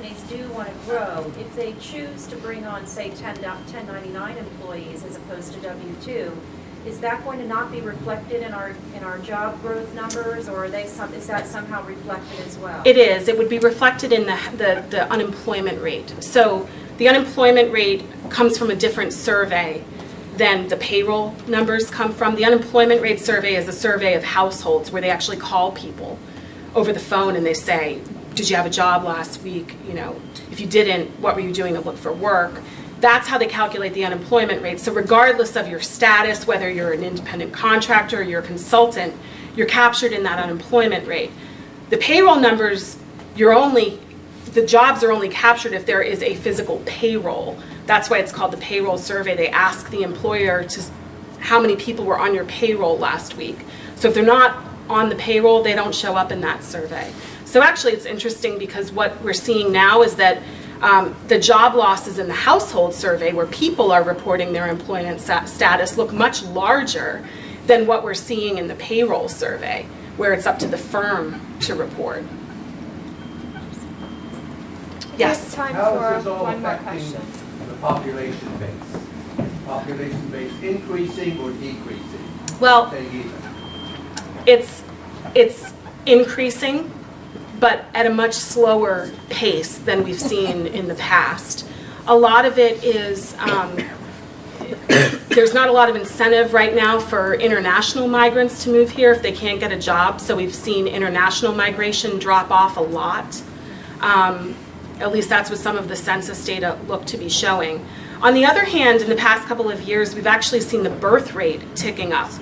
companies do want to grow, if they choose to bring on, say, 1099 employees as opposed to W-2, is that going to not be reflected in our job growth numbers, or is that somehow reflected as well? It is. It would be reflected in the unemployment rate. So the unemployment rate comes from a different survey than the payroll numbers come from. The unemployment rate survey is a survey of households where they actually call people over the phone and they say, did you have a job last week? You know, if you didn't, what were you doing to look for work? That's how they calculate the unemployment rate. So regardless of your status, whether you're an independent contractor or you're a consultant, you're captured in that unemployment rate. The payroll numbers, the jobs are only captured if there is a physical payroll. That's why it's called the payroll survey. They ask the employer how many people were on your payroll last week. So if they're not on the payroll, they don't show up in that survey. So actually it's interesting because what we're seeing now is that the job losses in the household survey, where people are reporting their employment status, look much larger than what we're seeing in the payroll survey, where it's up to the firm to report. Yes? Time How is for this all one more affecting question. the population base? Population base increasing or decreasing? Well, Staying even? it's increasing, but at a much slower pace than we've seen in the past. A lot of it is, there's not a lot of incentive right now for international migrants to move here if they can't get a job, so we've seen international migration drop off a lot. At least that's what some of the census data look to be showing. On the other hand, in the past couple of years, we've actually seen the birth rate ticking up.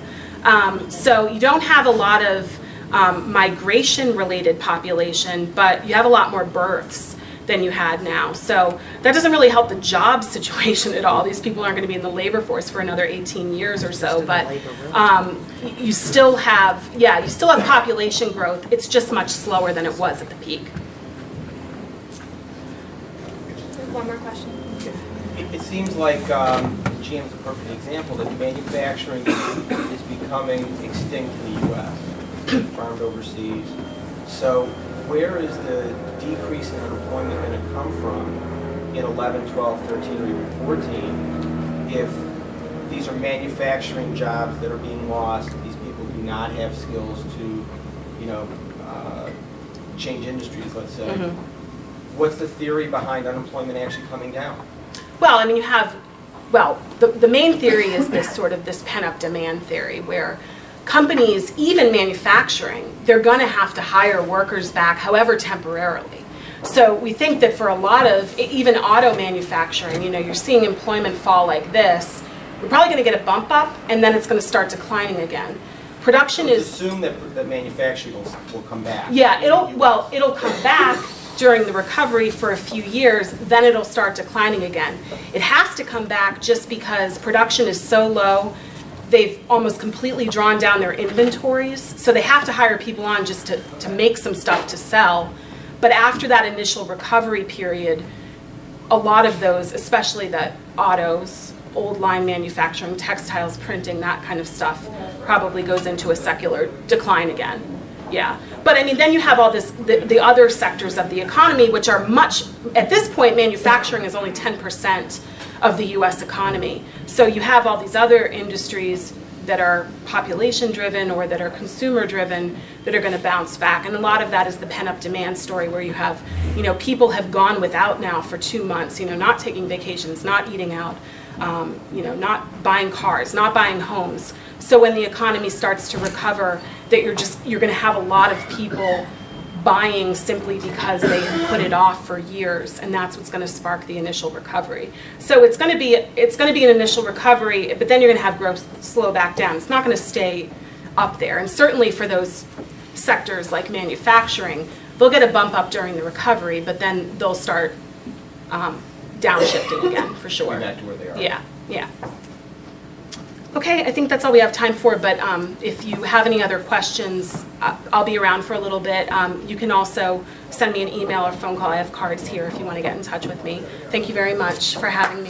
So you don't have a lot of migration-related population, but you have a lot more births than you had now. So that doesn't really help the job situation at all. These people aren't going to be in the labor force for another 18 years or so, but you still have population growth. It's just much slower than it was at the peak. One more question. It seems like GM's a perfect example that manufacturing is becoming extinct in the U.S., farmed overseas. So where is the decrease in unemployment going to come from in 11, 12, 13, or even 14 if these are manufacturing jobs that are being lost, these people do not have skills to, change industries, let's say. Mm-hmm. What's the theory behind unemployment actually coming down? Well, I mean, the main theory is this pent-up demand theory, where companies, even manufacturing, they're going to have to hire workers back, however temporarily. So we think that for a lot of, even auto manufacturing, you're seeing employment fall like this. We're probably going to get a bump up, and then it's going to start declining again. Production so is... assume that manufacturing will come back. Yeah, it'll come back during the recovery for a few years, then it'll start declining again. It has to come back just because production is so low. They've almost completely drawn down their inventories, so they have to hire people on just to make some stuff to sell. But after that initial recovery period, a lot of those, especially the autos, old line manufacturing, textiles, printing, that kind of stuff, probably goes into a secular decline again. Yeah, but I mean, then you have all the other sectors of the economy, which are at this point, manufacturing is only 10% of the US economy. So you have all these other industries that are population driven or that are consumer driven that are going to bounce back. And a lot of that is the pent-up demand story, where you have, people have gone without now for 2 months, not taking vacations, not eating out, not buying cars, not buying homes. So when the economy starts to recover, that you're going to have a lot of people buying simply because they have put it off for years, and that's what's going to spark the initial recovery. So it's going to be an initial recovery, but then you're going to have growth slow back down. It's not going to stay up there. And certainly for those sectors like manufacturing, they'll get a bump up during the recovery, but then they'll start downshifting again for sure. Back to where they are. Yeah. Okay, I think that's all we have time for, but if you have any other questions, I'll be around for a little bit. You can also send me an email or phone call. I have cards here if you want to get in touch with me. Thank you very much for having me.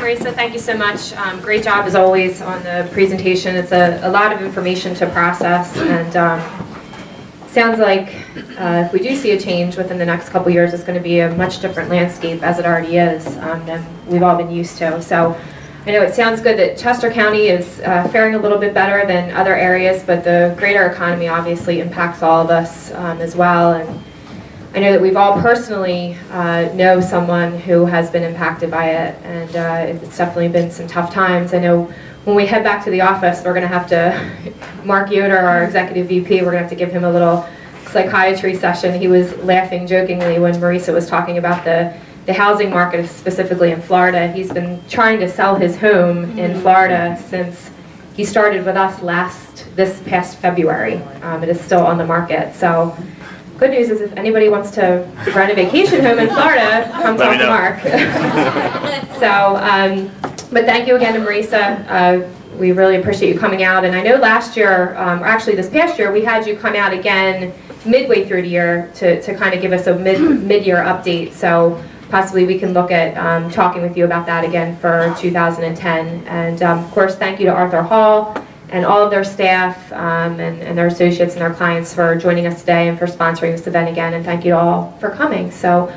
Marisa, thank you so much. Great job as always on the presentation. It's a lot of information to process, and sounds like if we do see a change within the next couple years, it's going to be a much different landscape, as it already is, than we've all been used to. So I know it sounds good that Chester County is faring a little bit better than other areas, but the greater economy obviously impacts all of us as well. And I know that we've all personally know someone who has been impacted by it, and it's definitely been some tough times. I know when we head back to the office, we're going to have to, Mark Yoder, our executive VP, we're going to have to give him a little psychiatry session. He was laughing jokingly when Marisa was talking about the housing market, specifically in Florida. He's been trying to sell his home in Florida since he started with us this past February. It is still on the market. So good news is if anybody wants to rent a vacation home in Florida, come talk to Mark. So, but thank you again to Marisa. We really appreciate you coming out. And I know last year, or actually this past year, we had you come out again midway through the year to kind of give us a mid-year update. So possibly we can look at talking with you about that again for 2010. And of course, thank you to Arthur Hall and all of their staff and their associates and their clients for joining us today and for sponsoring this event again. And thank you all for coming. So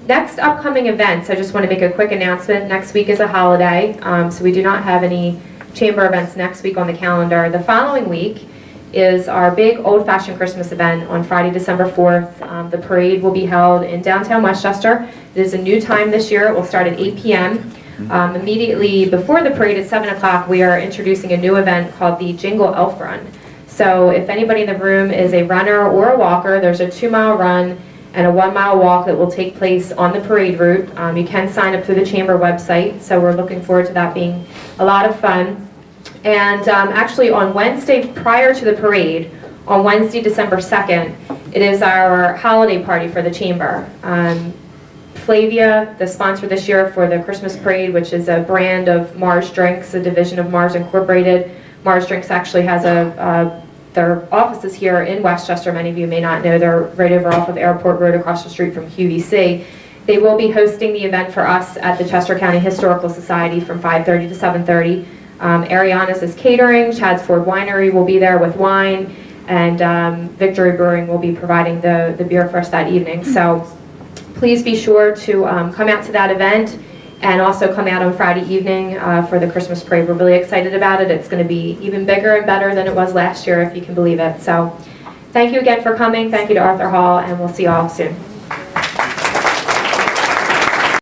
next upcoming events, I just want to make a quick announcement. Next week is a holiday, so we do not have any chamber events next week on the calendar. The following week is our big old-fashioned Christmas event on Friday, December 4th. The parade will be held in downtown Westchester. It is a new time this year. It will start at 8 p.m. Immediately before the parade at 7 o'clock, we are introducing a new event called the Jingle Elf Run. So if anybody in the room is a runner or a walker, there's a 2-mile run and a 1-mile walk that will take place on the parade route. You can sign up through the chamber website, so we're looking forward to that being a lot of fun. And actually on Wednesday prior to the parade, on Wednesday, December 2nd, it is our holiday party for the chamber. Flavia, the sponsor this year for the Christmas parade, which is a brand of Mars Drinks, a division of Mars Incorporated. Mars Drinks actually has their offices here in Westchester. Many of you may not know, they're right over off of Airport Road across the street from QVC. They will be hosting the event for us at the Chester County Historical Society from 5:30 to 7:30. Ariana's is catering, Chad's Ford Winery will be there with wine, and Victory Brewing will be providing the beer for us that evening. So please be sure to come out to that event and also come out on Friday evening for the Christmas parade. We're really excited about it. It's going to be even bigger and better than it was last year, if you can believe it. So thank you again for coming. Thank you to Arthur Hall, and we'll see you all soon.